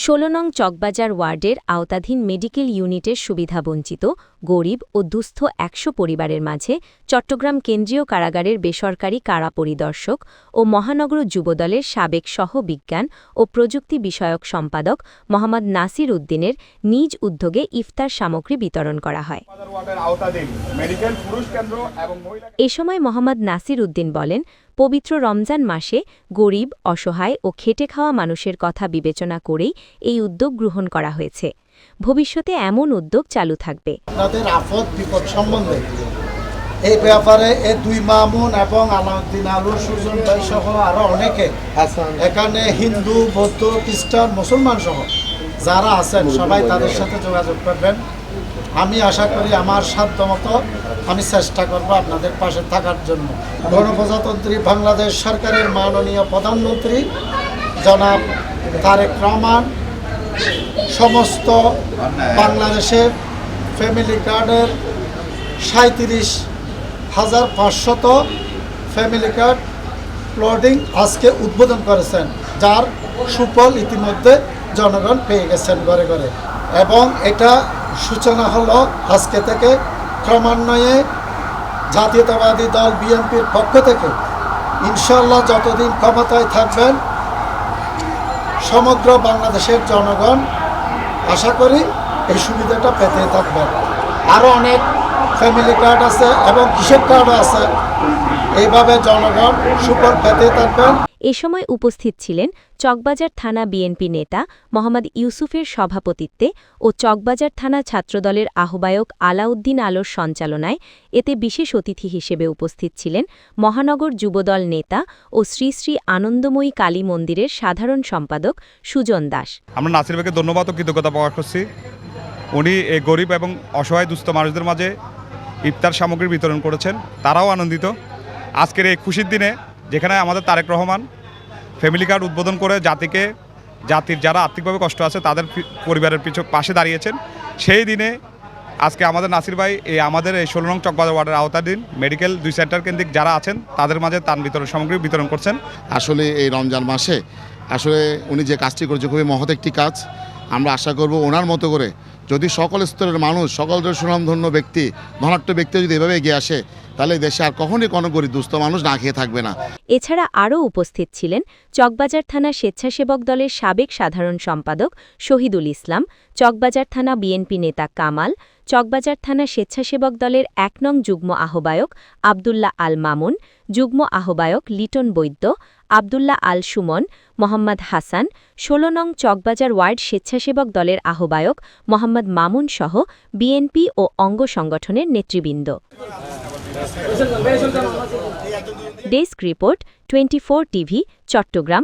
১৬ নং চকবাজার ওয়ার্ডের আওতাধীন মেডিকেল ইউনিটের সুবিধাবঞ্চিত গরিব ও দুস্থ ১০০ পরিবারের মাঝে চট্টগ্রাম কেন্দ্রীয় কারাগারের বেসরকারি কারা পরিদর্শক ও মহানগর যুবদলের সাবেক সহ-বিজ্ঞান ও প্রযুক্তি বিষয়ক সম্পাদক মোহাম্মদ নাসির উদ্দিনের নিজ উদ্যোগে ইফতার সামগ্রী বিতরণ করা হয়। এ সময় মোহাম্মদ নাসির উদ্দিন বলেন, পবিত্র রমজান মাসে গরিব, অসহায় ও খেটে খাওয়া মানুষের কথা বিবেচনা করেই এই উদ্যোগ গ্রহণ করা হয়েছে। ভবিষ্যতে এমন উদ্যোগ চালু থাকবে। তাদের আপদ বিপদ সম্বন্ধে এই ব্যাপারে এই দুই মামুন এবং আলাউদ্দিন আলু সুজন ভাই সহ আরো অনেকে এখানে হিন্দু, বৌদ্ধ, খ্রিস্টান, মুসলমান সহ যারা আছেন সবাই তাদের সাথে যোগাযোগ করবেন। আমি আশা করি আমার সাধ্যমতো আমি চেষ্টা করব আপনাদের পাশে থাকার জন্য। গণপ্রজাতন্ত্রী বাংলাদেশ সরকারের মাননীয় প্রধানমন্ত্রী জনাব তারেক রহমান সমস্ত বাংলাদেশের ফ্যামিলি কার্ডের ৩৭,৫০০ ফ্যামিলি কার্ড লোডিং আজকে উদ্বোধন করেছেন, যার সুফল ইতিমধ্যে জনগণ পেয়ে গেছেন ঘরে ঘরে। এবং এটা সূচনা হলো আজকে থেকে ক্রমান্বয়ে জাতীয়তাবাদী দল বিএনপির পক্ষ থেকে ইনশাল্লাহ যতদিন ক্ষমতায় থাকবেন সমগ্র বাংলাদেশের জনগণ আশা করি এই সুবিধাটা পেতে থাকবেন। আরও অনেক ফ্যামিলি কার্ড আছে এবং কৃষক কার্ডও আছে, এইভাবে জনগণ সুফল পেতে থাকবেন। এ সময় উপস্থিত ছিলেন চকবাজার থানা বিএনপি নেতা মোহাম্মদ ইউসুফের সভাপতিত্বে ও চকবাজার থানা ছাত্রদলের আহ্বায়ক আলাউদ্দিন আলোর সঞ্চালনায়। এতে বিশেষ অতিথি হিসেবে উপস্থিত ছিলেন মহানগর যুবদল নেতা ও শ্রী শ্রী আনন্দময়ী কালী মন্দিরের সাধারণ সম্পাদক সুজন দাস। আমরা নাসির ভাইকে ধন্যবাদ ও কৃতজ্ঞতা প্রকাশ করছি। উনি এই গরিব এবং অসহায় দুস্থ মানুষদের মাঝে ইফতার সামগ্রী বিতরণ করেছেন, তারাও আনন্দিত। আজকের এই খুশির দিনে যেখানে আমাদের তারেক রহমান ফ্যামিলি কার্ড উদ্বোধন করে জাতির যারা আর্থিকভাবে কষ্ট আছে তাদের পরিবারের পাশে দাঁড়িয়েছেন, সেই দিনে আজকে আমাদের নাসির ভাই আমাদের এই ১৬ নং চকবাজার ওয়ার্ডের আওতাধীন মেডিকেল ২ সেন্টার কেন্দ্রিক যারা আছেন তাদের মাঝে ত্রাণ বিতরণ সামগ্রী বিতরণ করছেন। আসলে এই রমজান মাসে আসলে উনি যে কাজটি করেছে খুবই মহৎ একটি কাজ। আমরা আশা করব ওনার মতো করে যদি সকল স্তরের মানুষ, সকল সুনামধন্য ব্যক্তি, ধনাঢ্য ব্যক্তি যদি এভাবে এগিয়ে আসে, তাহলে দেশে আর কখনই কোনো গরিব দুস্থ মানুষ না খেয়ে থাকবে না। এছাড়া আরও উপস্থিত ছিলেন চকবাজার থানা স্বেচ্ছাসেবক দলের সাবেক সাধারণ সম্পাদক শহীদুল ইসলাম, চকবাজার থানা বিএনপি নেতা কামাল, চকবাজার থানা স্বেচ্ছাসেবক দলের ১ নং যুগ্ম আহ্বায়ক আবদুল্লাহ আল মামুন, যুগ্ম আহ্বায়ক লিটন বৈদ্য, আবদুল্লাহ আল সুমন, মোহাম্মদ হাসান, ১৬ নং চকবাজার ওয়ার্ড স্বেচ্ছাসেবক দলের আহ্বায়ক মোহাম্মদ মামুন সহ বিএনপি ও অঙ্গ সংগঠনের নেতৃবৃন্দ। Desk report 24 TV, Chittagong.